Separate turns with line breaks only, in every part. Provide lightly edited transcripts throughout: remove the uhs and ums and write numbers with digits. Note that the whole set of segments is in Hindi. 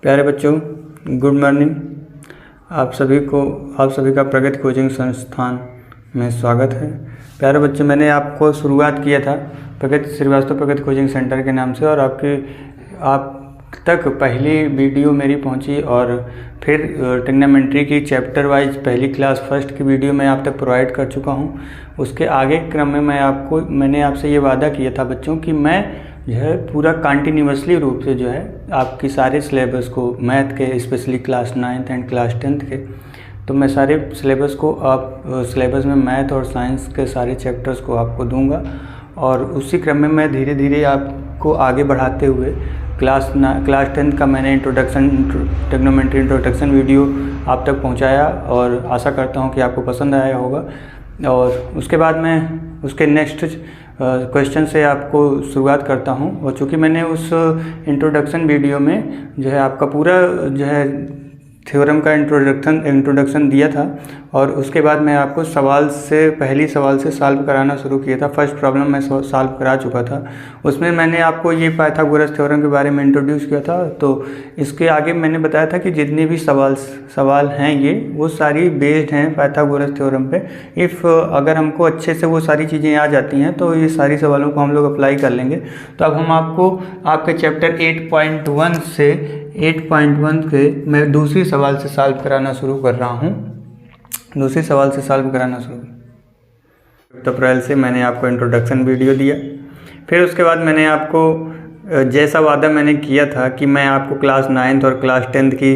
प्यारे बच्चों, गुड मॉर्निंग। आप सभी का प्रगति कोचिंग संस्थान में स्वागत है। प्यारे बच्चों, मैंने आपको शुरुआत किया था श्रीवास्तव प्रगति कोचिंग सेंटर के नाम से, और आप तक पहली वीडियो मेरी पहुंची, और फिर ट्रिग्नोमेट्री की चैप्टर वाइज पहली क्लास फर्स्ट की वीडियो मैं आप तक प्रोवाइड कर चुका हूं। उसके आगे क्रम में मैंने आपसे ये वादा किया था बच्चों कि मैं जो है पूरा कंटिन्यूअसली रूप से जो है आपकी सारे सिलेबस को, मैथ के specially class 9th and class 10th के, तो मैं सारे सिलेबस को सिलेबस में मैथ और साइंस के सारे चैप्टर्स को आपको दूंगा। और उसी क्रम में मैं धीरे धीरे आपको आगे बढ़ाते हुए क्लास 10th का मैंने ट्रिग्नोमेट्री इंट्रोडक्शन वीडियो आप तक पहुंचाया, और आशा करता हूं कि आपको पसंद आया होगा। और उसके बाद मैं उसके नेक्स्ट क्वेश्चन से आपको शुरुआत करता हूं। और चूँकि मैंने उस इंट्रोडक्शन वीडियो में जो है आपका पूरा जो है थ्योरम का इंट्रोडक्शन दिया था, और उसके बाद मैं आपको पहली सवाल से सॉल्व कराना शुरू किया था। फर्स्ट प्रॉब्लम मैं सॉल्व करा चुका था। उसमें मैंने आपको ये पाइथागोरस थ्योरम के बारे में इंट्रोड्यूस किया था। तो इसके आगे मैंने बताया था कि जितने भी सवाल हैं वो सारी बेस्ड हैं पाइथागोरस थ्योरम पे। अगर हमको अच्छे से वो सारी चीज़ें आ जाती हैं तो ये सारी सवालों को हम लोग अप्लाई कर लेंगे। तो अब हम आपको आपके चैप्टर 8.1 से 8.1 के मैं दूसरी सवाल से सॉल्व कराना शुरू कर रहा हूँ। अप्रैल से मैंने आपको इंट्रोडक्शन वीडियो दिया। फिर उसके बाद मैंने आपको जैसा वादा मैंने किया था कि मैं आपको क्लास 9th और क्लास 10th की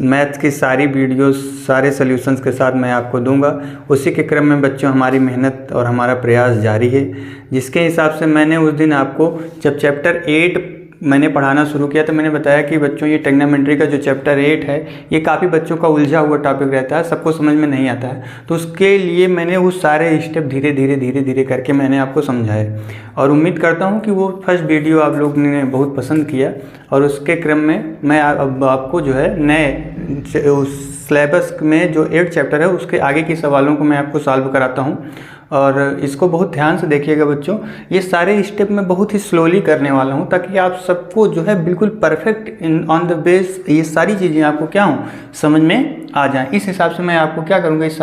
मैथ्स की सारी वीडियोस, सारे सॉल्यूशंस के साथ मैं आपको दूंगा। उसी के क्रम में बच्चों हमारी मेहनत और हमारा प्रयास जारी है, जिसके हिसाब से मैंने उस दिन आपको जब चैप्टर 8 मैंने पढ़ाना शुरू किया तो मैंने बताया कि बच्चों ये ट्रिग्नोमेट्री का जो चैप्टर 8 है ये काफ़ी बच्चों का उलझा हुआ टॉपिक रहता है, सबको समझ में नहीं आता है। तो उसके लिए मैंने वो सारे स्टेप धीरे धीरे करके मैंने आपको समझाए, और उम्मीद करता हूँ कि वो फर्स्ट वीडियो आप लोग ने बहुत पसंद किया। और उसके क्रम में मैं अब आपको जो है नए सिलेबस में जो 8 चैप्टर है उसके आगे के सवालों को मैं आपको सॉल्व कराता हूँ। और इसको बहुत ध्यान से देखिएगा बच्चों, ये सारे स्टेप मैं बहुत ही स्लोली करने वाला हूँ ताकि आप सबको जो है बिल्कुल परफेक्ट ऑन द बेस ये सारी चीज़ें आपको क्या हूँ समझ में आ जाएं। इस हिसाब से मैं आपको क्या करूँगा, इस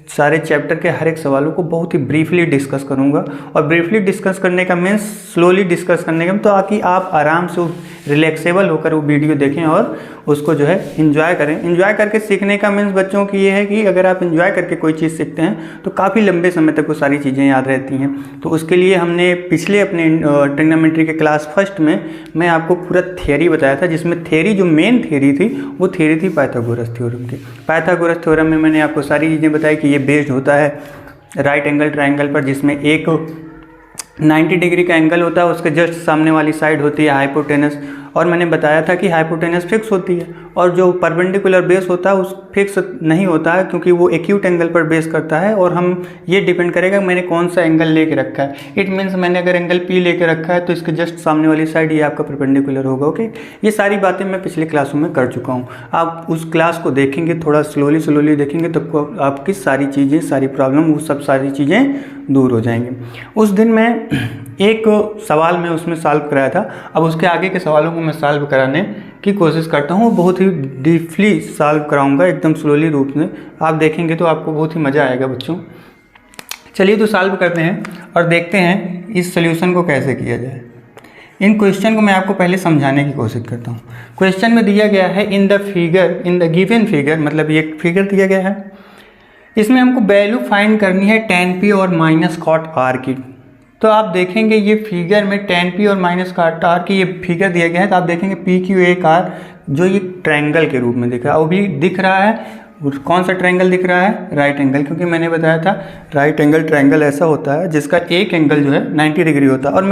सारे चैप्टर के हर एक सवालों को बहुत ही ब्रीफली डिस्कस करूँगा। और ब्रीफली डिस्कस करने का मीन्स स्लोली डिस्कस करने का, तो ताकि आप आराम से रिलैक्सेबल होकर वो वीडियो देखें और उसको जो है एंजॉय करें। एंजॉय करके सीखने का मीन्स बच्चों की ये है कि अगर आप एंजॉय करके कोई चीज़ सीखते हैं तो काफ़ी लंबे समय तक वो सारी चीज़ें याद रहती हैं। तो उसके लिए हमने पिछले अपने ट्रिग्नोमेट्री के क्लास फर्स्ट में मैं आपको पूरा थियरी बताया था, जिसमें थियरी जो मेन थियरी थी वो थियरी थी पाइथागोरस थ्योरम की। पाइथागोरस थ्योरम में मैंने आपको सारी चीज़ें बताई कि ये बेस्ड होता है राइट एंगल ट्रायंगल पर, जिसमें एक 90 डिग्री का एंगल होता है, उसके जस्ट सामने वाली साइड होती है हाइपोटेनस। और मैंने बताया था कि हाइपोटेनस फिक्स होती है, और जो परपेंडिकुलर बेस होता है उस फिक्स नहीं होता है, क्योंकि वो एक्यूट एंगल पर बेस करता है। और हम ये डिपेंड करेगा मैंने कौन सा एंगल लेके रखा है। इट मीन्स मैंने अगर एंगल P लेके रखा है तो इसके जस्ट सामने वाली साइड ये आपका परपेंडिकुलर होगा। ओके, ये सारी बातें मैं पिछले क्लासों में कर चुका हूँ। आप उस क्लास को देखेंगे, थोड़ा स्लोली देखेंगे तो आपकी सारी चीज़ें, सारी प्रॉब्लम, वो सब सारी चीज़ें दूर हो जाएंगी। उस दिन मैं एक सवाल में उसमें सॉल्व कराया था, अब उसके आगे के सवालों को मैं सॉल्व कराने की कोशिश करता हूँ। बहुत ही डीपली सॉल्व कराऊंगा, एकदम स्लोली रूप में। आप देखेंगे तो आपको बहुत ही मज़ा आएगा बच्चों। चलिए तो सॉल्व करते हैं और देखते हैं इस सोल्यूशन को कैसे किया जाए। इन क्वेश्चन को मैं आपको पहले समझाने की कोशिश करता हूँ। क्वेश्चन में दिया गया है इन द गिवन फिगर, मतलब ये फिगर दिया गया है, इसमें हमको वैल्यू फाइंड करनी है tan p और माइनस कॉट r की। तो आप देखेंगे ये फिगर में tan p और माइनस कॉट r की ये फिगर दिया गया है। तो आप देखेंगे PQAR जो ये ट्रायंगल के रूप में दिख रहा है, वो भी दिख रहा है। कौन सा ट्रायंगल दिख रहा है? राइट एंगल, क्योंकि मैंने बताया था राइट एंगल ट्रायंगल ऐसा होता है जिसका एक एंगल जो है 90 डिग्री होता है। और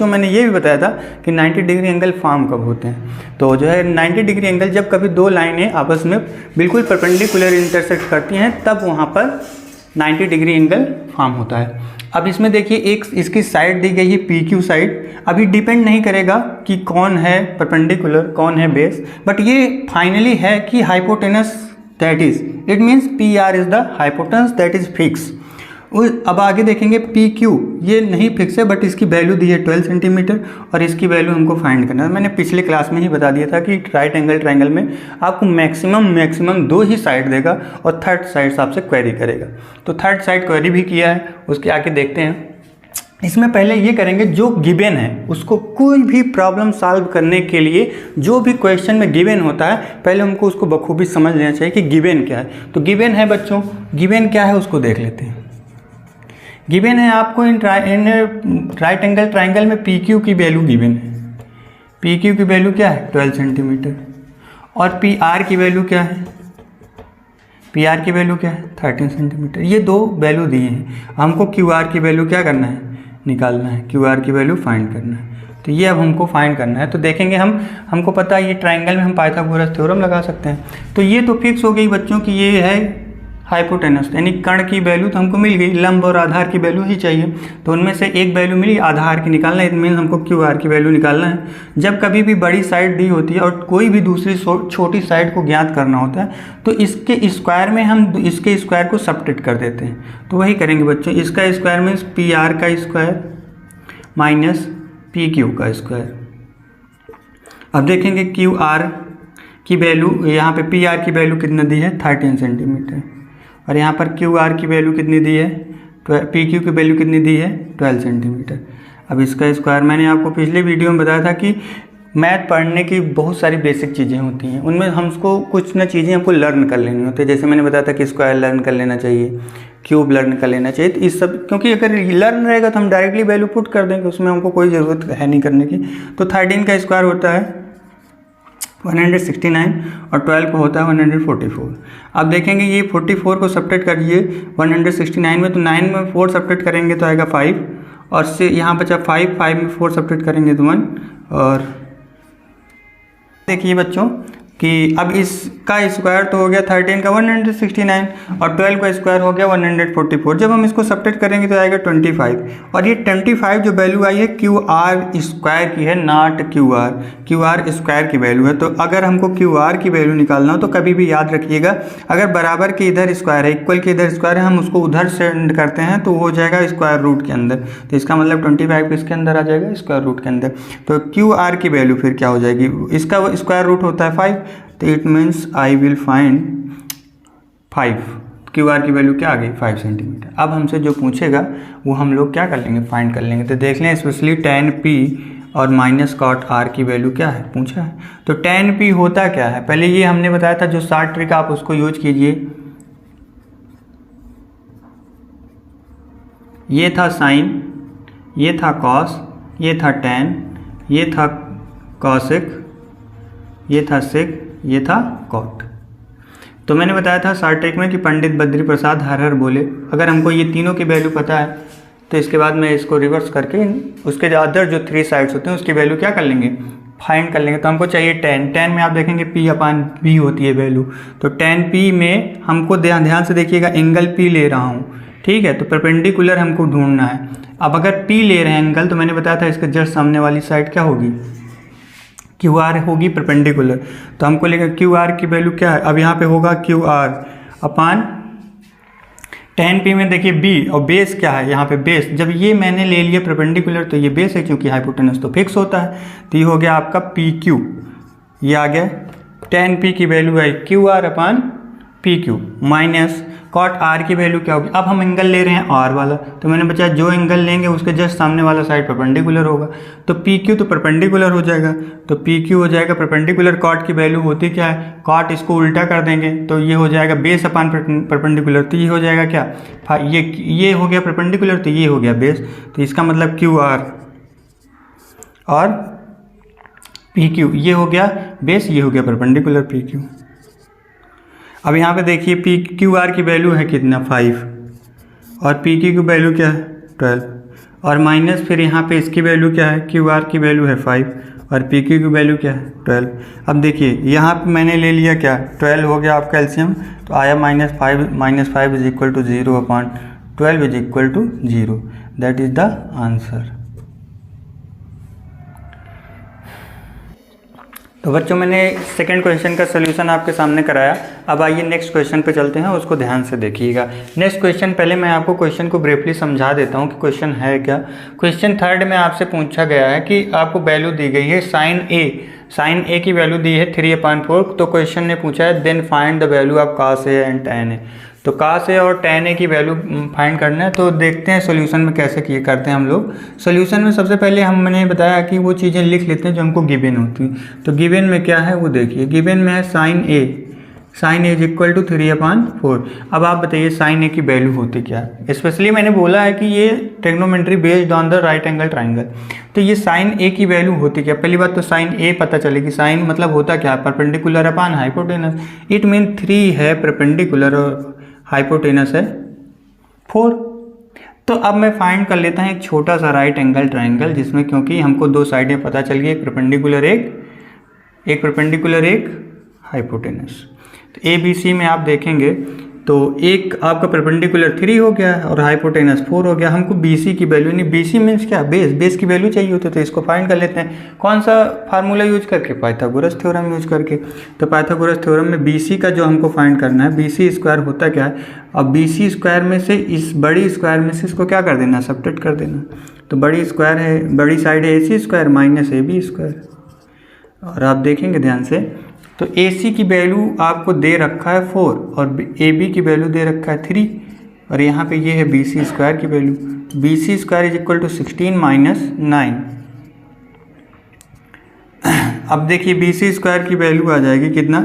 मैंने ये भी बताया था कि 90 डिग्री एंगल फॉर्म कब होते हैं। तो जो है 90 डिग्री एंगल जब कभी दो लाइनें आपस में बिल्कुल परपेंडिकुलर इंटरसेक्ट करती हैं, तब वहाँ पर 90 डिग्री एंगल फॉर्म होता है। अब इसमें देखिए एक इसकी साइड दी गई है PQ साइड। अभी डिपेंड नहीं करेगा कि कौन है परपेंडिकुलर कौन है बेस, बट ये फाइनली है कि hypotenuse, that is it means PR is the hypotenuse that is fixed। अब आगे देखेंगे पी क्यू, ये नहीं फिक्स है बट इसकी वैल्यू दी है 12 सेंटीमीटर और इसकी वैल्यू हमको फाइंड करना है। मैंने पिछले क्लास में ही बता दिया था कि राइट एंगल ट्रायंगल में आपको मैक्सिमम 2 ही साइड देगा और थर्ड साइड से आपसे क्वेरी करेगा। तो थर्ड साइड क्वेरी भी किया है, उसके आगे देखते हैं। इसमें पहले ये करेंगे जो गिवन है उसको, कोई भी प्रॉब्लम सॉल्व करने के लिए जो भी क्वेश्चन में गिवन होता है पहले हमको उसको बखूबी समझ लेना चाहिए कि गिवन क्या है। तो गिवन है बच्चों, गिवन क्या है उसको देख लेते हैं। गिवन है आपको इन राइट एंगल ट्रायंगल में पी क्यू की वैल्यू गिवन है। पी क्यू की वैल्यू क्या है 12 सेंटीमीटर और पी आर की वैल्यू क्या है, पी आर की वैल्यू क्या है 13 सेंटीमीटर। ये 2 वैल्यू दिए हैं, हमको क्यू आर की वैल्यू क्या करना है, निकालना है, क्यू आर की वैल्यू फाइंड करना है। तो ये अब हमको फाइंड करना है। तो देखेंगे हमको पता है ये ट्रायंगल में हम पाइथागोरस थ्योरम लगा सकते हैं। तो ये तो फिक्स हो गई बच्चों की ये है हाइपोटेनस, यानी कर्ण की वैल्यू तो हमको मिल गई, लंब और आधार की वैल्यू ही चाहिए। तो उनमें से एक वैल्यू मिली, आधार की निकालना है, इट मीन हमको क्यू आर की वैल्यू निकालना है। जब कभी भी बड़ी साइड दी होती है और कोई भी दूसरी छोटी साइड को ज्ञात करना होता है तो इसके स्क्वायर में हम इसके स्क्वायर को सब्ट्रैक्ट कर देते हैं। तो वही करेंगे बच्चों, इसका स्क्वायर मीन्स पी आर का स्क्वायर माइनस पी क्यू का स्क्वायर। अब देखेंगे क्यू आर की वैल्यू, यहाँ पे पी आर की वैल्यू कितना दी है 13 सेंटीमीटर और यहाँ पर क्यू आर की वैल्यू कितनी दी है, पी क्यू की वैल्यू कितनी दी है 12 सेंटीमीटर। अब इसका स्क्वायर, मैंने आपको पिछले वीडियो में बताया था कि मैथ पढ़ने की बहुत सारी बेसिक चीज़ें होती हैं, उनमें हमको कुछ ना चीज़ें हमको लर्न कर लेनी होती है। जैसे मैंने बताया था कि स्क्वायर लर्न कर लेना चाहिए, क्यूब लर्न कर लेना चाहिए। तो इस सब, क्योंकि अगर लर्न रहेगा तो हम डायरेक्टली वैल्यू पुट कर देंगे, उसमें हमको कोई ज़रूरत है नहीं करने की। तो 13 का स्क्वायर होता है 169 और 12 को होता है 144। अब देखेंगे ये 44 को सब्ट्रैक्ट करिए 169 में, तो 9 में 4 सब्ट्रैक्ट करेंगे तो आएगा 5 और से यहाँ बचा 5 में 4 सब्ट्रैक्ट करेंगे तो 1। और देखिए बच्चों कि अब इसका स्क्वायर तो हो गया 13 का 169 और 12 का स्क्वायर हो गया 144। जब हम इसको सब्ट्रैक्ट करेंगे तो आएगा 25 और ये 25 जो वैल्यू आई है क्यू आर स्क्वायर की है, नॉट क्यू आर स्क्वायर की वैल्यू है। तो अगर हमको क्यू आर की वैल्यू निकालना हो तो कभी भी याद रखिएगा, अगर बराबर के इधर स्क्वायर है, इक्वल के इधर स्क्वायर है, हम उसको उधर सेंड करते हैं तो हो जाएगा स्क्वायर रूट के अंदर। तो इसका मतलब 25 इसके अंदर आ जाएगा स्क्वायर रूट के अंदर। तो क्यू आर की वैल्यू फिर क्या हो जाएगी, इसका स्क्वायर रूट होता है 5, तो it means I will find 5। Q R की वैल्यू क्या आ गई 5 सेंटीमीटर। अब हमसे जो पूछेगा वो हम लोग क्या कर लेंगे, फाइंड कर लेंगे। तो देख लें स्पेशली tan p और माइनस कॉट r की वैल्यू क्या है पूछा है। तो tan p होता क्या है, पहले ये हमने बताया था, जो शॉर्ट ट्रिक आप उसको यूज कीजिए। ये था साइन, ये था कॉस, ये था tan, ये था कॉसेक, ये था सेक, ये था कॉट। तो मैंने बताया था शॉर्ट ट्रिक में कि पंडित बद्री प्रसाद हर हर बोले। अगर हमको ये तीनों की वैल्यू पता है तो इसके बाद मैं इसको रिवर्स करके उसके जो अदर जो 3 साइड्स होते हैं उसकी वैल्यू क्या कर लेंगे, फाइंड कर लेंगे। तो हमको चाहिए tan में आप देखेंगे p अपान p होती है वैल्यू। तो tan p में हमको ध्यान से देखिएगा, एंगल p ले रहा हूँ, ठीक है। तो परपेंडिकुलर हमको ढूंढना है। अब अगर p ले रहे हैं एंगल, तो मैंने बताया था इसके जस्ट सामने वाली साइड क्या होगी, क्यू आर होगी परपेंडिकुलर। तो हमको लेकर क्यू आर की वैल्यू क्या है, अब यहाँ पे होगा क्यू आर अपान tan p में देखिए b और बेस क्या है, यहाँ पे बेस, जब ये मैंने ले लिया परपेंडिकुलर तो ये बेस है, क्योंकि हाइपोटेनस तो फिक्स होता है। तो ये हो गया आपका पी क्यू, ये आ गया tan p की value I Q R upon P Q minus cot R की वैल्यू क्या होगी। अब हम एंगल ले रहे हैं आर वाला, तो मैंने बचा जो एंगल लेंगे उसके जस्ट सामने वाला साइड परपेंडिकुलर होगा। तो पी क्यू तो परपेंडिकुलर हो जाएगा, तो पी क्यू हो जाएगा परपेंडिकुलर। कॉट की वैल्यू होती क्या है, कॉट इसको उल्टा कर देंगे तो ये हो जाएगा बेस अपान परपेंडिकुलर। तो ये हो जाएगा क्या, ये हो गया परपेंडिकुलर, तो ये हो गया बेस। तो इसका मतलब क्यू आर और पी क्यू, ये हो गया बेस, ये हो गया परपेंडिकुलर पी क्यू। अब यहाँ पे देखिए पी क्यू आर की वैल्यू है कितना 5 और पी क्यू की वैल्यू क्या है 12 और माइनस फिर यहाँ पे इसकी वैल्यू क्या है, क्यू आर की वैल्यू है 5 और पी क्यू की वैल्यू क्या है 12। अब देखिए यहाँ पे मैंने ले लिया क्या 12 हो गया आपका एलसीएम, तो आया -5 is equal to 0 upon 12 is equal to 0। That is the answer. तो बच्चों मैंने सेकंड क्वेश्चन का सोल्यूशन आपके सामने कराया। अब आइए नेक्स्ट क्वेश्चन पे चलते हैं, उसको ध्यान से देखिएगा। नेक्स्ट क्वेश्चन, पहले मैं आपको क्वेश्चन को ब्रीफली समझा देता हूँ कि क्वेश्चन है क्या। क्वेश्चन थर्ड में आपसे पूछा गया है कि आपको वैल्यू दी गई है साइन ए की वैल्यू दी है 3/4। तो क्वेश्चन ने पूछा है then find the value of cos A and tan A। तो cos A और tan A की वैल्यू फाइंड करना है। तो देखते हैं सोल्यूशन में कैसे करते हैं हम लोग। सोल्यूशन में सबसे पहले मैंने बताया कि वो चीज़ें लिख लेते हैं जो हमको गिवन होती हैं। तो गिवन में क्या है वो देखिए, गिवन में है sine A is equal to 3/4। अब आप बताइए साइन A की वैल्यू होती क्या है। स्पेशली मैंने बोला है कि ये trigonometry based on the right angle triangle. तो ये साइन A की वैल्यू होती क्या, पहली बात तो साइन A पता चलेगी। साइन मतलब होता क्या, perpendicular upon hypotenuse. It mean 3 है परपेंडिकुलर और हाइपोटेनस है 4। तो अब मैं फाइंड कर लेता हूँ एक छोटा सा राइट एंगल ट्राइंगल जिसमें, क्योंकि हमको दो साइडें पता चल गई, एक परपेंडिकुलर एक हाइपोटेनस। तो ABC में आप देखेंगे तो एक आपका परपेंडिकुलर 3 हो गया और हाइपोटेनस 4 हो गया। हमको BC की वैल्यू, नहीं BC मीन्स क्या, बेस की वैल्यू चाहिए होती है। तो इसको फाइंड कर लेते हैं। कौन सा फार्मूला यूज करके, पाइथागोरस थ्योरम यूज करके। तो पाइथागोरस थ्योरम में BC का जो हमको फाइंड करना है, BC स्क्वायर होता क्या है। अब BC स्क्वायर में से इस बड़ी स्क्वायर में से इसको क्या कर देना, सब्ट्रैक्ट कर देना। तो बड़ी स्क्वायर है, बड़ी साइड है AC square minus AB square. और आप देखेंगे ध्यान से तो AC की वैल्यू आपको दे रखा है 4 और AB की वैल्यू दे रखा है 3 और यहाँ पे ये है BC स्क्वायर की value. BC square is equal to 16 minus 9। अब देखिए BC स्क्वायर की वैल्यू आ जाएगी कितना,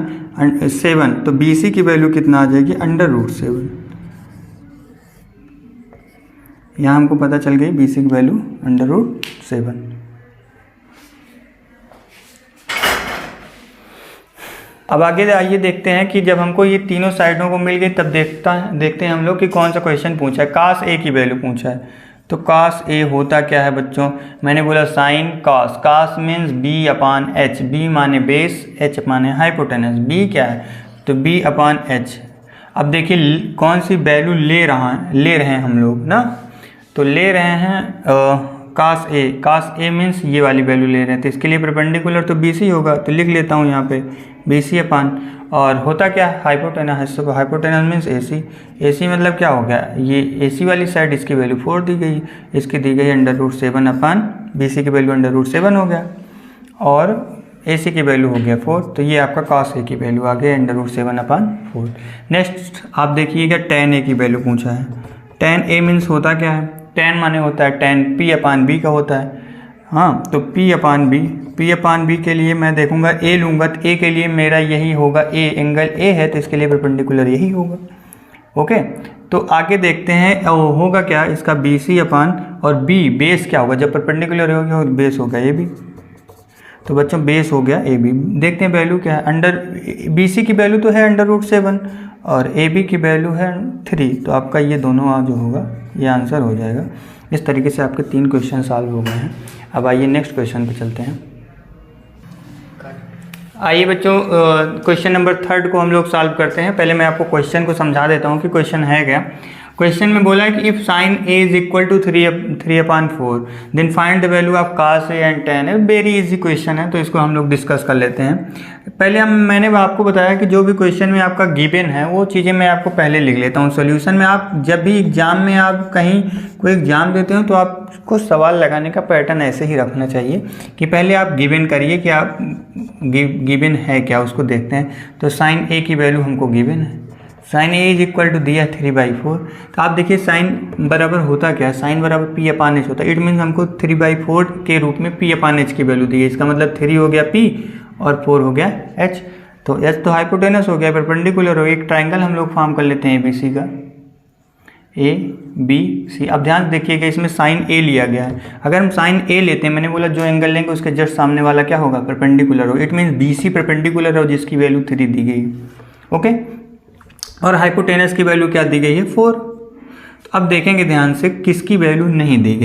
7। तो BC की वैल्यू कितना आ जाएगी, √7। यहाँ हमको पता चल गई BC की वैल्यू √7। अब आगे आइए देखते हैं कि जब हमको ये तीनों साइडों को मिल गई तब देखते हैं हम लोग कि कौन सा क्वेश्चन पूछा है। cos A की वैल्यू पूछा है। तो cos A होता क्या है बच्चों, मैंने बोला sine cos means B/H। B माने बेस, H माने हाइपोटेनस। B क्या है, तो B/H। अब देखिए कौन सी वैल्यू ले रहे हैं हम लोग ना, तो ले रहे हैं cos A मीन्स ये वाली वैल्यू ले रहे हैं। तो इसके लिए परपेंडिकुलर तो BC होगा, तो लिख लेता हूँ यहाँ पे BC/। और होता क्या है, हाइपोटेनस मीन्स AC मतलब क्या हो गया, ये AC वाली साइड इसकी वैल्यू 4 दी गई, इसकी दी गई √7/, BC की वैल्यू √7 हो गया और AC की वैल्यू हो गया 4। तो ये आपका cos A की वैल्यू आ गया √7/4। नेक्स्ट आप देखिएगा tan A की वैल्यू पूछा है। tan A मीन्स होता क्या है, tan माने होता है tan P/B का होता है। हाँ, तो P/B के लिए मैं देखूंगा A लूँगा, तो A के लिए मेरा यही होगा, A एंगल A है तो इसके लिए परपेंडिकुलर यही होगा। ओके, तो आगे देखते हैं होगा क्या इसका BC/ और B बेस क्या होगा, जब परपेंडिकुलर हो गया बेस होगा AB। तो बच्चों बेस हो गया AB। देखते हैं वैल्यू क्या है, BC की वैल्यू तो है √7 और AB की वैल्यू है 3। तो आपका ये दोनों जो होगा ये आंसर हो जाएगा। इस तरीके से आपके 3 क्वेश्चन सॉल्व हो गए हैं। अब आइए नेक्स्ट क्वेश्चन पे चलते हैं। आइए बच्चों क्वेश्चन नंबर 3 को हम लोग सॉल्व करते हैं। पहले मैं आपको क्वेश्चन को समझा देता हूँ कि क्वेश्चन है क्या। क्वेश्चन में बोला है कि if sine A is equal to 3/4 then find the value of cos A and tan A। Very easy question है, तो इसको हम लोग डिस्कस कर लेते हैं। पहले मैंने आपको बताया कि जो भी क्वेश्चन में आपका गिवन है वो चीज़ें मैं आपको पहले लिख लेता हूँ। सॉल्यूशन में आप जब भी एग्जाम में आप कहीं कोई एग्जाम देते हो तो आपको सवाल लगाने का पैटर्न ऐसे ही रखना चाहिए कि पहले आप गिवन करिए कि आप गिवन है क्या, उसको देखते हैं। तो साइन A की वैल्यू हमको गिवन है, sine A is equal to दिया 3/4। तो आप देखिए साइन बराबर होता क्या है, साइन बराबर P/H होता है। इट मीन्स हमको 3/4 के रूप में P/H की वैल्यू दी है। इसका मतलब 3 हो गया P और 4 हो गया H। तो H तो हाइपोटेनस हो गया, परपेंडिकुलर हो। एक ट्राइंगल हम लोग फॉर्म कर लेते हैं ABC का, ABC। अब ध्यान देखिएगा इसमें साइन A लिया गया है। अगर हम साइन A लेते हैं, मैंने बोला जो एंगल लेंगे उसके जस्ट सामने वाला क्या होगा, परपेंडिकुलर हो। इट मीन्स BC परपेंडिकुलर हो जिसकी वैल्यू 3 दी गई। ओके, और हाइपोटेनस की वैल्यू क्या दी गई है, 4। तो अब देखेंगे ध्यान से किसकी वैल्यू नहीं दी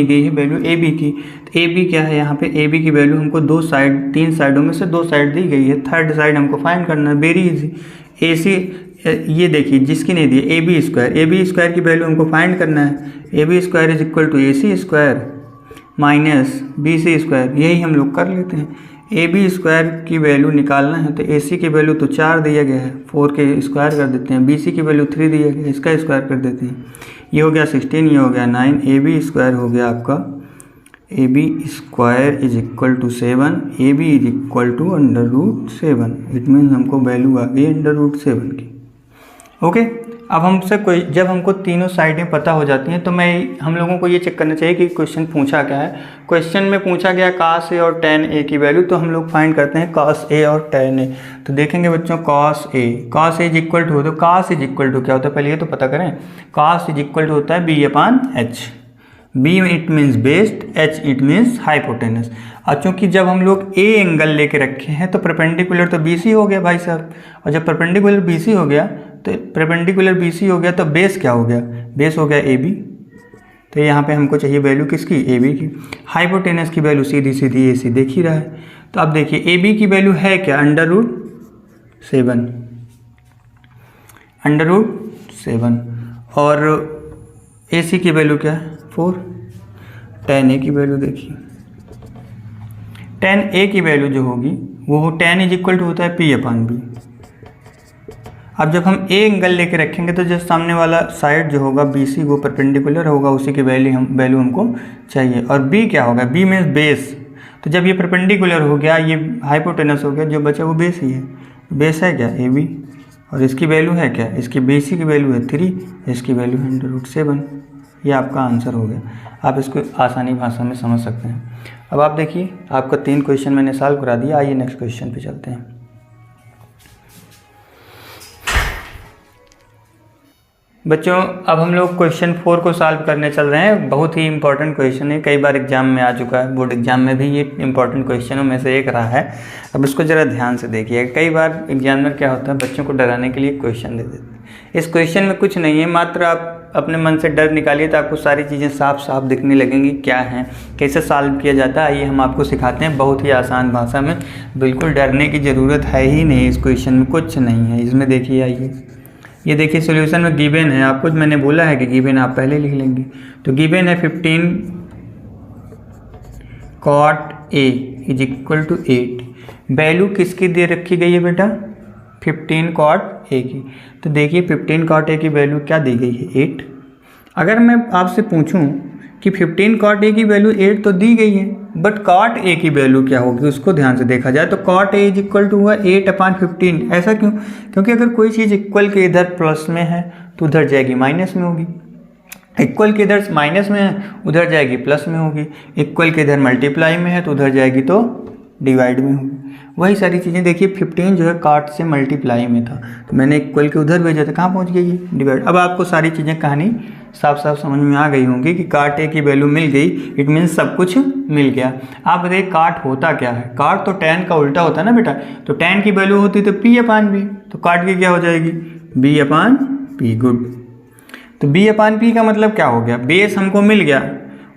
गई है वैल्यू AB की। तो AB क्या है, यहाँ पे AB की वैल्यू हमको 3 साइडों में से 2 साइड दी गई है। थर्ड साइड हमको फाइंड करना है, वेरी इजी। AC ये देखिए जिसकी नहीं दी AB स्क्वायर की वैल्यू हमको फाइंड करना है। AB square is equal to AC square minus BC square, यही हम लोग कर लेते हैं। ए बी स्क्वायर की वैल्यू निकालना है तो ए सी की वैल्यू तो 4 दिया गया है, 4 के स्क्वायर कर देते हैं। बी सी की वैल्यू 3 दिया गया है, इसका स्क्वायर कर देते हैं। ये हो गया 16, ये हो गया 9। ए बी स्क्वायर हो गया आपका, A B square is equal to 7, A B is equal to √7। It means हमको वैल्यू आ गई √7 की। ओके, अब हमसे कोई जब हमको तीनों साइडें पता हो जाती हैं तो हम लोगों को ये चेक करना चाहिए कि क्वेश्चन पूछा क्या है। क्वेश्चन में पूछा गया cos A और tan A की वैल्यू, तो हम लोग फाइंड करते हैं cos A और tan A। तो देखेंगे बच्चों, cos A is equal to, तो cos इज इक्वल टू क्या होता है पहले ये तो पता करें। cos इज इक्वल टू होता है B/H। B it means based, H it means hypotenuse. और चूंकि जब हम लोग A एंगल लेके रखे हैं तो परपेंडिकुलर तो BC हो गया भाई साहब, और जब परपेंडिकुलर BC हो गया तो परपेंडिकुलर BC हो गया तो बेस क्या हो गया, बेस हो गया AB। तो यहाँ पे हमको चाहिए वैल्यू किसकी, AB की। हाइपोटेनस की वैल्यू सीधी सीधी AC देख ही रहा है। तो अब देखिए AB की वैल्यू है क्या, √7 और AC की वैल्यू क्या है 4। tan A की वैल्यू देखिए, tan A की वैल्यू जो होगी वो tan इज इक्वल टू होता है P/B। अब जब हम A एंगल लेके रखेंगे तो जो सामने वाला साइड जो होगा BC वो परपेंडिकुलर होगा, उसी की वैल्यू हमको चाहिए। और B क्या होगा, B मीन्स बेस। तो जब ये परपेंडिकुलर हो गया, ये हाइपोटेनस हो गया, जो बचा वो बेस ही है। बेस है क्या AB, और इसकी वैल्यू है क्या, इसकी BC की वैल्यू है 3, इसकी वैल्यू है √7। ये आपका आंसर हो गया। आप इसको आसानी भाषा में समझ सकते हैं। अब आप देखिए, आपका 3 क्वेश्चन मैंने सॉल्व करा दिया। आइए नेक्स्ट क्वेश्चन पे चलते हैं। बच्चों, अब हम लोग क्वेश्चन 4 को सॉल्व करने चल रहे हैं। बहुत ही इंपॉर्टेंट क्वेश्चन है, कई बार एग्जाम में आ चुका है, बोर्ड एग्जाम में भी ये इंपॉर्टेंट क्वेश्चनों में से एक रहा है। अब इसको ज़रा ध्यान से देखिए। कई बार एग्जामिनर क्या होता है, बच्चों को डराने के लिए क्वेश्चन दे देते हैं। इस क्वेश्चन में कुछ नहीं है, मात्र आप अपने मन से डर निकालिए तो आपको सारी चीज़ें साफ साफ दिखने लगेंगी क्या हैं, कैसे सॉल्व किया जाता है। आइए हम आपको सिखाते हैं बहुत ही आसान भाषा में। बिल्कुल डरने की ज़रूरत है ही नहीं, इस क्वेश्चन में कुछ नहीं है। इसमें देखिए, आइए ये देखिए सॉल्यूशन में गिवन है, आपको मैंने बोला है कि गिवन आप पहले लिख लेंगे। तो गिवन है 15 cot A is equal to 8। Value किसकी दे रखी गई है बेटा, 15 cot A की। तो देखिए 15 cot A की वैल्यू क्या दी गई है, 8। अगर मैं आपसे पूछूं कि 15 cot A की वैल्यू 8 तो दी गई है, बट cot A की वैल्यू क्या होगी उसको ध्यान से देखा जाए तो cot A is equal to हुआ 8/15। ऐसा क्यों, क्योंकि अगर कोई चीज़ इक्वल के इधर प्लस में है तो उधर जाएगी माइनस में होगी, इक्वल के इधर माइनस में है उधर जाएगी प्लस में होगी, इक्वल के इधर मल्टीप्लाई में है तो उधर जाएगी तो डिवाइड में होगी। वही सारी चीज़ें देखिए, 15 जो है काट से मल्टीप्लाई में था तो मैंने इक्वल के उधर भेजा था, कहाँ पहुँच गई ये डिवाइड। अब आपको सारी चीज़ें कहानी साफ साफ समझ में आ गई होंगी कि काट ए की वैल्यू मिल गई, इट मीन्स सब कुछ मिल गया। आप बताइए काट होता क्या है, काट तो tan का उल्टा होता है ना बेटा। तो tan की वैल्यू होती तो P/B, तो काट की क्या हो जाएगी B/P। गुड। तो B/P का मतलब क्या हो गया, बेस हमको मिल गया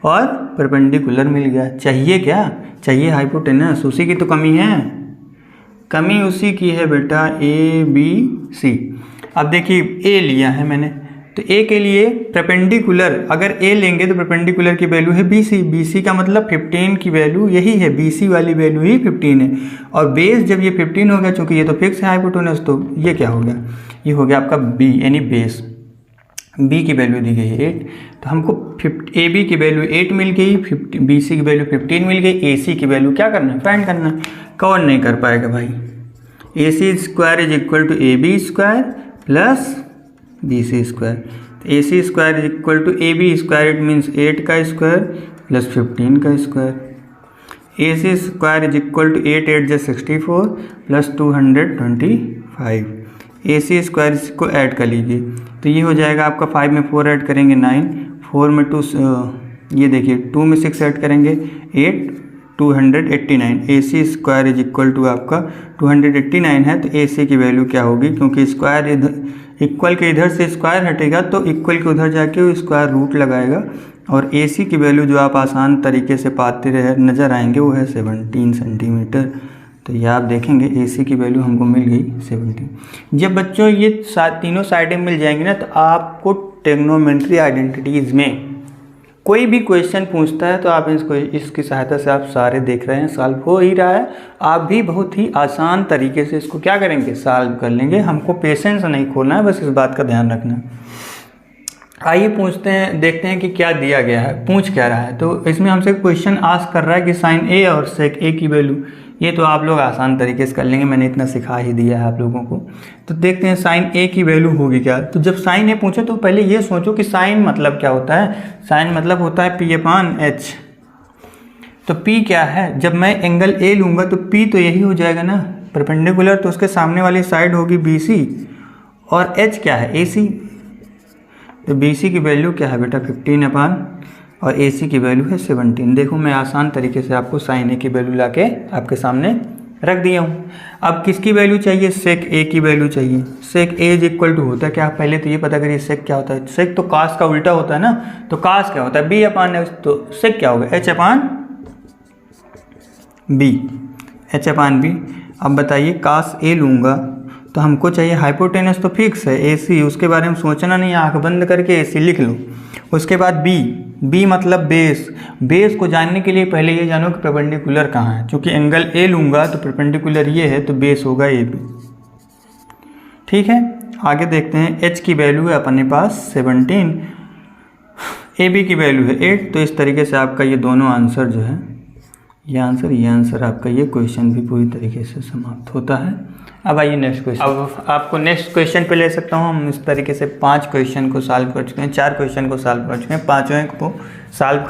और परपेंडिकुलर मिल गया। चाहिए क्या, चाहिए हाइपोटेनस, उसी की तो कमी है, कमी उसी की है बेटा, ABC। अब देखिए A लिया है मैंने, तो A के लिए परपेंडिकुलर अगर A लेंगे तो परपेंडिकुलर की वैल्यू है BC का मतलब 15 की वैल्यू यही है, BC वाली वैल्यू ही 15 है। और बेस जब ये 15 हो गया, चूंकि ये तो फिक्स है हाइपोटेनस, तो ये क्या हो गया, ये हो गया आपका B यानी बेस। B की वैल्यू दी गई है 8, तो हमको AB की वैल्यू 8 मिल गई, BC की वैल्यू 15 मिल गई, AC की वैल्यू क्या करना है, फाइंड करना है। कौन नहीं कर पाएगा भाई, AC square is equal to AB square plus BC square. तो AC square is equal to AB square, it means 8 का स्क्वायर प्लस 15 का square. AC square is equal to 8 8 जा 64 प्लस 225। AC स्क्वायर को ऐड कर लीजिए तो ये हो जाएगा आपका 5 में 4 ऐड करेंगे 9, 4 में 2 ये देखिए 2 में 6 ऐड करेंगे 8, 289। AC square is equal to आपका 289 है, तो AC की वैल्यू क्या होगी, क्योंकि स्क्वायर इधर इक्वल के इधर से स्क्वायर हटेगा तो इक्वल के उधर जाके वो स्क्वायर रूट लगाएगा, और AC की वैल्यू जो आप आसान तरीके से पाते रहे नज़र आएंगे वो है 17 सेंटीमीटर। तो ये आप देखेंगे AC की वैल्यू हमको मिल गई 17। जब बच्चों ये तीनों साइडें मिल जाएंगी ना, तो आपको ट्रिग्नोमेट्री आइडेंटिटीज़ में कोई भी क्वेश्चन पूछता है तो आप इसकी सहायता से आप सारे देख रहे हैं, सॉल्व हो ही रहा है। आप भी बहुत ही आसान तरीके से इसको क्या करेंगे, सॉल्व कर लेंगे। हमको पेशेंस नहीं खोलना है, बस इस बात का ध्यान रखना है। आइए देखते हैं कि क्या दिया गया है, पूछ क्या रहा है। तो इसमें हमसे क्वेश्चन आस्क कर रहा है कि साइन ए और सेक ए की वैल्यू, ये तो आप लोग आसान तरीके से कर लेंगे, मैंने इतना सिखा ही दिया है आप लोगों को। तो देखते हैं साइन ए की वैल्यू होगी क्या। तो जब साइन ए पूछे तो पहले ये सोचो कि साइन मतलब क्या होता है। साइन मतलब होता है P/H। तो P क्या है, जब मैं एंगल A लूँगा तो P तो यही हो जाएगा ना परपेंडिकुलर, तो उसके सामने वाली साइड होगी BC, और H क्या है AC। तो BC की वैल्यू क्या है बेटा 15 और AC की वैल्यू है 17। देखो मैं आसान तरीके से आपको साइन ए की वैल्यू लाके आपके सामने रख दिया हूँ। अब किसकी वैल्यू चाहिए, सेक ए की वैल्यू चाहिए। सेक ए इज इक्वल टू होता है क्या, पहले तो ये पता करिए सेक क्या होता है। सेक तो कास का उल्टा होता है ना, तो कास क्या होता है B/H, तो सेक क्या होगा H/B, H/B। अब बताइए कास ए लूँगा तो हमको चाहिए हाइपोटेनस, तो फिक्स है AC, उसके बारे में सोचना नहीं, आंख बंद करके AC लिख लो। उसके बाद B मतलब बेस। बेस को जानने के लिए पहले ये जानो कि परपेंडिकुलर कहाँ है, क्योंकि एंगल A लूँगा तो परपेंडिकुलर ये है, तो बेस होगा AB। ठीक है, आगे देखते हैं। H की वैल्यू है अपने पास 17, AB की वैल्यू है 8। तो इस तरीके से आपका ये दोनों आंसर जो है, ये आंसर आपका ये क्वेश्चन भी पूरी तरीके से समाप्त होता है। अब आइए नेक्स्ट क्वेश्चन। अब आपको नेक्स्ट क्वेश्चन पे ले सकता हूँ। हम इस तरीके से 5 क्वेश्चन को सॉल्व कर चुके हैं, 4 क्वेश्चन को सॉल्व कर चुके हैं, 5वें को सॉल्व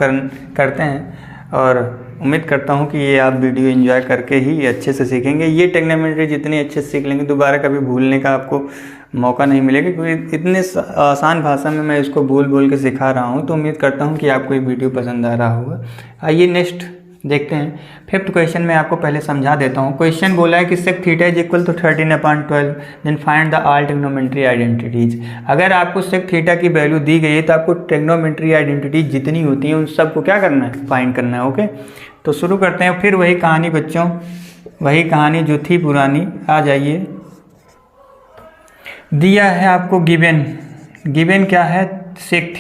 करते हैं। और उम्मीद करता हूँ कि ये आप वीडियो एंजॉय करके ही अच्छे से सीखेंगे। ये ट्रिग्नोमेट्री जितनी अच्छे से सीख लेंगे दोबारा कभी भूलने का आपको मौका नहीं मिलेगा, क्योंकि इतने आसान भाषा में मैं इसको बोल के सिखा रहा हूँ। तो उम्मीद करता हूँ कि आपको ये वीडियो पसंद आ रहा होगा। आइए नेक्स्ट देखते हैं। 5th क्वेश्चन में आपको पहले समझा देता हूँ। क्वेश्चन बोला है कि sec theta is equal to 13/12, then find the all trigonometry identities. अगर आपको सेक थीटा की वैल्यू दी गई है तो आपको ट्रिग्नोमेट्री आइडेंटिटीज जितनी होती हैं उन सबको क्या करना है, फाइंड करना है। ओके, तो शुरू करते हैं। फिर वही कहानी बच्चों, वही कहानी जो थी पुरानी। आ जाइए, दिया है आपको गिवन क्या है, सेक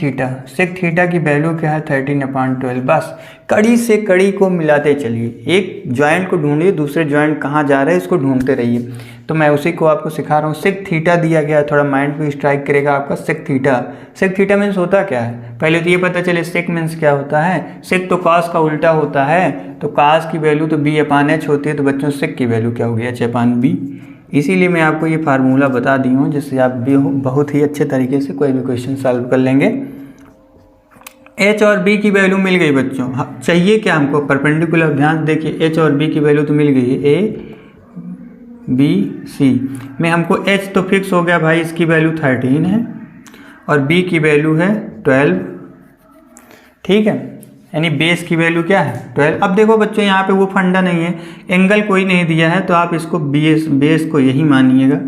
थीटा की वैल्यू क्या है 13/12। बस कड़ी से कड़ी को मिलाते चलिए, एक जॉइंट को ढूंढिए, दूसरे जॉइंट कहाँ जा रहे हैं इसको ढूंढते रहिए। तो मैं उसी को आपको सिखा रहा हूँ। सेक थीटा दिया गया है, थोड़ा माइंड पे स्ट्राइक करेगा आपका। सेक थीटा मीन्स होता क्या है, पहले तो ये पता चले सेक मीन्स क्या होता है। सेक तो कास का उल्टा होता है, तो कास की वैल्यू तो B/H होती है, तो बच्चों सेक की वैल्यू क्या होगी, H/B। इसीलिए मैं आपको ये फार्मूला बता दी हूँ, जिससे आप भी बहुत ही अच्छे तरीके से कोई भी क्वेश्चन सॉल्व कर लेंगे। H और B की वैल्यू मिल गई बच्चों। चाहिए क्या हमको, परपेंडिकुलर। ध्यान देखिए, H और B की वैल्यू तो मिल गई है, ABC में हमको H तो फिक्स हो गया भाई, इसकी वैल्यू 13 है और B की वैल्यू है 12। ठीक है, यानी बेस की वैल्यू क्या है 12। अब देखो बच्चों, यहाँ पे वो फंडा नहीं है, एंगल कोई नहीं दिया है, तो आप इसको बेस को यही मानिएगा।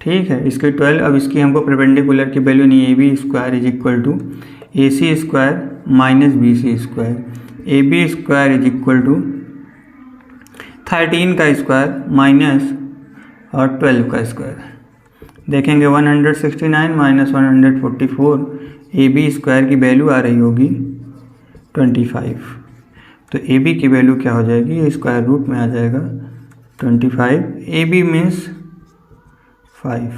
ठीक है, इसके 12। अब इसकी हमको परपेंडिकुलर की वैल्यू नहीं, AB² is equal to AC² minus BC²। AB² is equal to 13 का स्क्वायर माइनस और 12 का स्क्वायर। देखेंगे 169 माइनस 144, AB² की वैल्यू आ रही होगी 25। तो AB की वैल्यू क्या हो जाएगी, ये स्क्वायर रूट में आ जाएगा 25। AB मीन्स 5,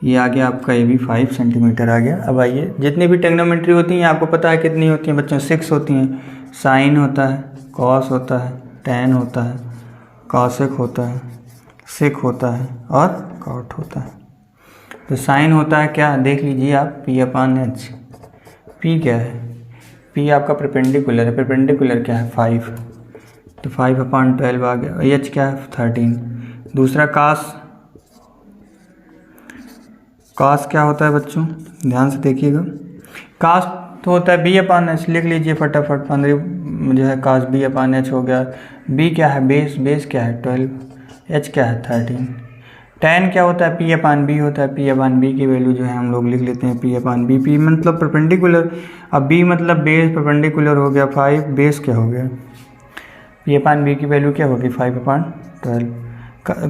ये आ गया आपका AB 5 सेंटीमीटर आ गया। अब आइए, जितनी भी ट्रिग्नोमेट्री होती हैं आपको पता है कितनी होती हैं बच्चों, 6 होती हैं। साइन होता है, कॉस होता है, टैन होता है, कॉसेक होता है, सेक होता है और कॉट होता है। तो साइन होता है क्या, देख लीजिए आप, P/H। P क्या है, P आपका परपेंडिकुलर है, परपेंडिकुलर क्या है 5, तो 5/12 आ गया। H क्या है 13। दूसरा कास क्या होता है बच्चों, ध्यान से देखिएगा। कास तो होता है B/H, लिख लीजिए फटाफट, 15 जो है कास B/H हो गया। B क्या है, बेस क्या है 12, H क्या है 13। टैन क्या होता है, P/B होता है। P/B की वैल्यू जो है हम लोग लिख लेते हैं P/B। P मतलब परपेंडिकुलर, अब B मतलब बेस, परपेंडिकुलर हो गया 5, बेस क्या हो गया, P/B की वैल्यू क्या होगी 5/12।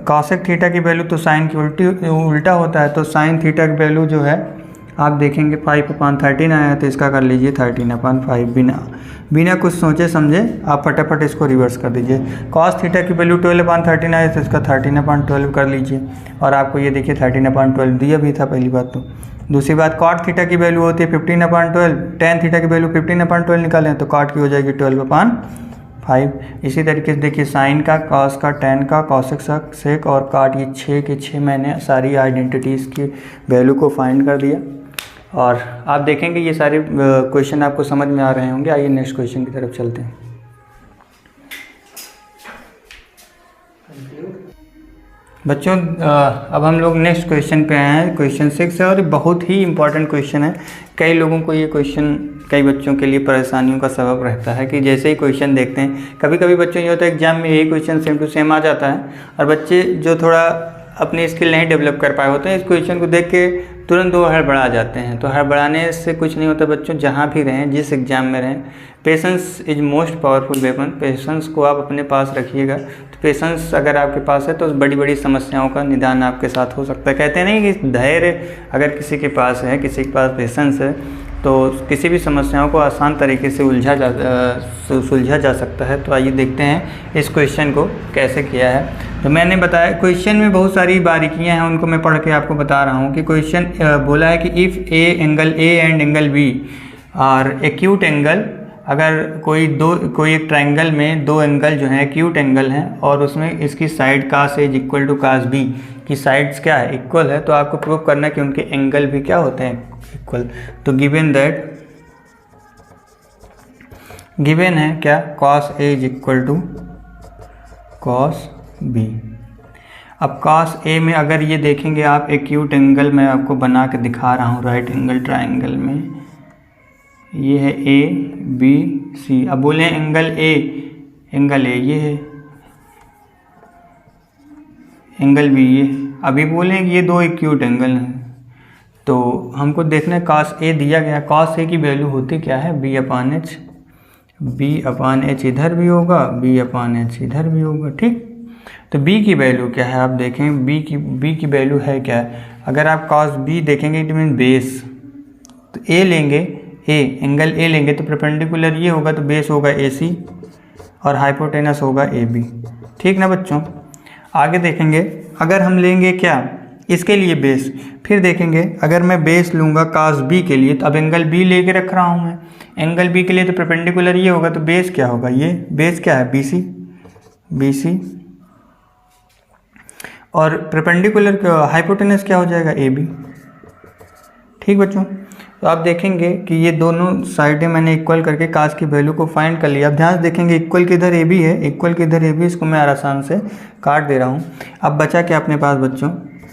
कॉसेक थीटा की वैल्यू तो साइन की उल्टा होता है, तो साइन थीटा की वैल्यू जो है आप देखेंगे 5/13 आया तो इसका कर लीजिए 13/5 बिना कुछ सोचे समझे आप फटाफट इसको रिवर्स कर दीजिए। cos थीटा की वैल्यू 12/13 आया तो इसका 13/12 कर लीजिए और आपको ये देखिए 13/12 दिया भी था पहली बात। तो दूसरी बात cot थीटा की वैल्यू होती है 15/12, tan थीटा की वैल्यू 15/12 निकालें तो cot की हो जाएगी 12/5। इसी तरीके से देखिए साइन का, cos का, tan का, cosec का, sec और cot, ये 6 के 6 मैंने सारी आइडेंटिटीज़ की वैल्यू को फाइंड कर दिया और आप देखेंगे ये सारे क्वेश्चन आपको समझ में आ रहे होंगे। आइए नेक्स्ट क्वेश्चन की तरफ चलते हैं। बच्चों अब हम लोग नेक्स्ट क्वेश्चन पे आए हैं, क्वेश्चन 6 है और ये बहुत ही इंपॉर्टेंट क्वेश्चन है। कई लोगों को ये क्वेश्चन, कई बच्चों के लिए परेशानियों का सबब रहता है कि जैसे ही क्वेश्चन देखते हैं, कभी कभी बच्चों ये होता है एग्जाम में यही क्वेश्चन सेम टू सेम आ जाता है और बच्चे जो थोड़ा अपनी स्किल नहीं डेवलप कर पाए होते हैं, इस क्वेश्चन को देख के तुरंत वो हड़बड़ा जाते हैं। तो हड़बड़ाने से कुछ नहीं होता बच्चों, जहाँ भी रहें, जिस एग्ज़ाम में रहें, patience is most powerful weapon. Patience को आप अपने पास रखिएगा। तो पेशेंस अगर आपके पास है तो बड़ी बड़ी समस्याओं का निदान आपके साथ हो सकता है। कहते नहीं कि धैर्य अगर किसी के पास है, किसी के पास पेशेंस है, तो किसी भी समस्याओं को आसान तरीके से सुलझा जा सकता है। तो आइए देखते हैं इस क्वेश्चन को कैसे किया है। तो मैंने बताया क्वेश्चन में बहुत सारी बारीकियां हैं, उनको मैं पढ़ के आपको बता रहा हूँ कि क्वेश्चन बोला है कि if angle A and angle B are acute angle, अगर कोई एक ट्रायंगल में दो एंगल जो हैं एक्यूट एंगल हैं और उसमें इसकी side cos A equal to cos B की साइड्स क्या है, इक्वल है, तो आपको प्रूव करना है कि उनके एंगल भी क्या होते हैं, इक्वल। तो गिवन है क्या, cos A is equal to cos B। अब cos A में अगर ये देखेंगे आप एक्यूट एंगल, मैं आपको बना के दिखा रहा हूँ राइट एंगल ट्रायंगल में, ये है A B C। अब बोले एंगल A ये है, एंगल B ये, अभी बोले ये दो एक्यूट एंगल हैं तो हमको देखना है cos A दिया गया, cos A की वैल्यू होती क्या है, B/H। B/H इधर भी होगा, B/H इधर भी होगा, ठीक। तो B की वैल्यू क्या है, आप देखें B की वैल्यू है क्या है। अगर आप cos B देखेंगे इट मीन बेस, तो A लेंगे, एंगल A लेंगे तो परपेंडिकुलर ये होगा तो बेस होगा AC और हाइपोटेनस होगा AB, ठीक ना बच्चों। आगे देखेंगे अगर हम लेंगे क्या इसके लिए बेस, फिर देखेंगे अगर मैं बेस लूँगा cos B के लिए, तो अब एंगल B लेके रख रहा हूँ मैं, एंगल B के लिए तो परपेंडिकुलर ये होगा तो बेस क्या होगा, ये बेस क्या है BC और परपेंडिकुलर हाइपोटेनस क्या हो जाएगा AB, ठीक बच्चों। तो आप देखेंगे कि ये दोनों साइडें मैंने इक्वल करके कास की वैल्यू को फाइंड कर लिया। अब ध्यान से देखेंगे इक्वल के इधर AB है, इक्वल के इधर AB, इसको मैं आसान से काट दे रहा हूँ। अब बचा क्या अपने पास बच्चों,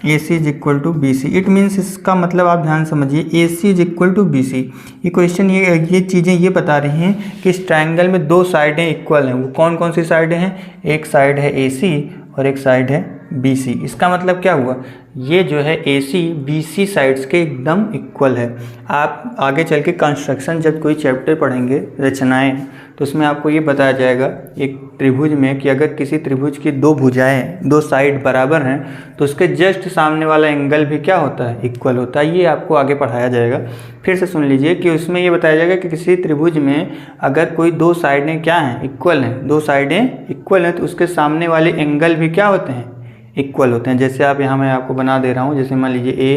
AC is equal to BC। It means इसका मतलब आप ध्यान समझिए AC is equal to BC। ये क्वेश्चन ये चीज़ें ये बता रही हैं कि इस ट्रायंगल में दो साइडें इक्वल हैं। वो कौन कौन सी साइडें हैं, एक साइड है AC और एक साइड है BC। इसका मतलब क्या हुआ, ये जो है AC BC साइड्स के एकदम इक्वल है। आप आगे चल के कंस्ट्रक्शन जब कोई चैप्टर पढ़ेंगे, रचनाएं, तो उसमें आपको ये बताया जाएगा एक त्रिभुज में कि अगर किसी त्रिभुज की दो भुजाएं, दो साइड बराबर हैं तो उसके जस्ट सामने वाला एंगल भी क्या होता है, इक्वल होता है। ये आपको आगे पढ़ाया जाएगा। फिर से सुन लीजिए कि उसमें ये बताया जाएगा कि किसी त्रिभुज में अगर कोई दो साइडें क्या हैं, इक्वल हैं, दो साइडें इक्वल हैं तो उसके सामने वाले एंगल भी क्या होते हैं, इक्वल होते हैं। जैसे आप यहाँ मैं आपको बना दे रहा हूँ, जैसे मान लीजिए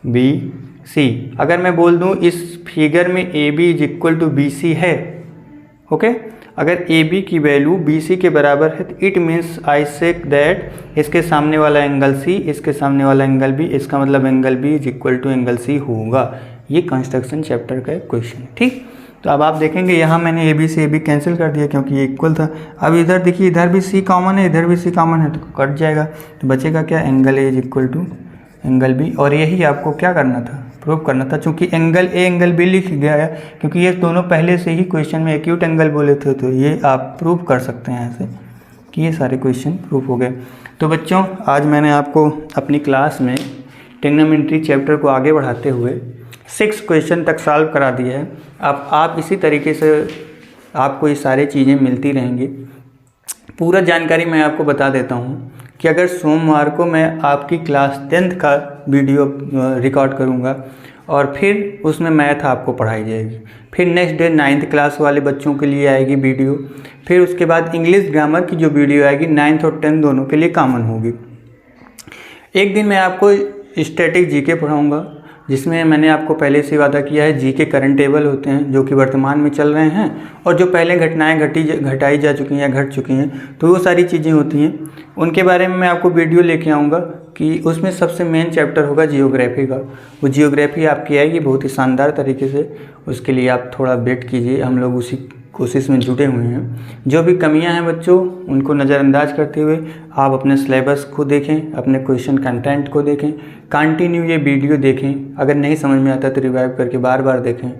ABC। अगर मैं बोल दूँ इस फिगर में AB is equal to BC है, ओके। अगर AB की वैल्यू BC के बराबर है तो it means I say that इसके सामने वाला एंगल C, इसके सामने वाला एंगल B, इसका मतलब angle B is equal to angle C होगा। ये कंस्ट्रक्शन चैप्टर का एक क्वेश्चन है, ठीक। तो अब आप देखेंगे यहाँ मैंने AB से AB कैंसिल कर दिया क्योंकि ये इक्वल था। अब इधर देखिए, इधर भी C कॉमन है, इधर भी C कॉमन है, तो कट जाएगा। तो बचेगा क्या, angle A is equal to angle B। और यही आपको क्या करना था, प्रूव करना था। चूँकि एंगल A एंगल B लिख गया है क्योंकि ये दोनों पहले से ही क्वेश्चन में एक्यूट एंगल बोले थे, तो ये आप प्रूव कर सकते हैं ऐसे कि ये सारे क्वेश्चन प्रूव हो गए। तो बच्चों आज मैंने आपको अपनी क्लास में ट्रिग्नोमेट्री चैप्टर को आगे बढ़ाते हुए 6 क्वेश्चन तक सॉल्व करा दिया है। अब आप इसी तरीके से आपको ये सारी चीज़ें मिलती रहेंगी। पूरा जानकारी मैं आपको बता देता हूँ कि अगर सोमवार को मैं आपकी क्लास 10th का वीडियो रिकॉर्ड करूँगा और फिर उसमें मैथ आपको पढ़ाई जाएगी। फिर नेक्स्ट डे 9th क्लास वाले बच्चों के लिए आएगी वीडियो। फिर उसके बाद इंग्लिश ग्रामर की जो वीडियो आएगी 9th और 10th दोनों के लिए कॉमन होगी। एक दिन मैं आपको स्टैटिक जीके पढ़ाऊँगा, जिसमें मैंने आपको पहले से वादा किया है जीके करंट टेबल होते हैं जो कि वर्तमान में चल रहे हैं और जो पहले घटनाएं घटाई जा चुकी हैं या घट चुकी हैं, तो वो सारी चीज़ें होती हैं, उनके बारे में मैं आपको वीडियो लेके आऊँगा कि उसमें सबसे मेन चैप्टर होगा जियोग्राफी का। वो जियोग्राफी आपकी आएगी बहुत ही शानदार तरीके से। उसके लिए आप थोड़ा वेट कीजिए, हम लोग उसी कोशिश में जुटे हुए हैं। जो भी कमियां हैं बच्चों, उनको नज़रअंदाज करते हुए आप अपने सिलेबस को देखें, अपने क्वेश्चन कंटेंट को देखें, कंटिन्यू ये वीडियो देखें। अगर नहीं समझ में आता तो रिवाइव करके बार बार देखें,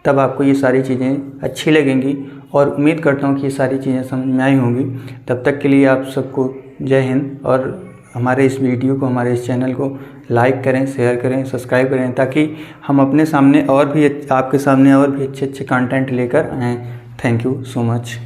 तब आपको ये सारी चीज़ें अच्छी लगेंगी और उम्मीद करता हूँ कि ये सारी चीज़ें समझ में आई होंगी। तब तक के लिए आप सबको जय हिंद। और हमारे इस वीडियो को, हमारे इस चैनल को लाइक करें, शेयर करें, सब्सक्राइब करें, ताकि हम अपने सामने और भी आपके सामने और भी अच्छे अच्छे कंटेंट लेकर आएँ। Thank you so much.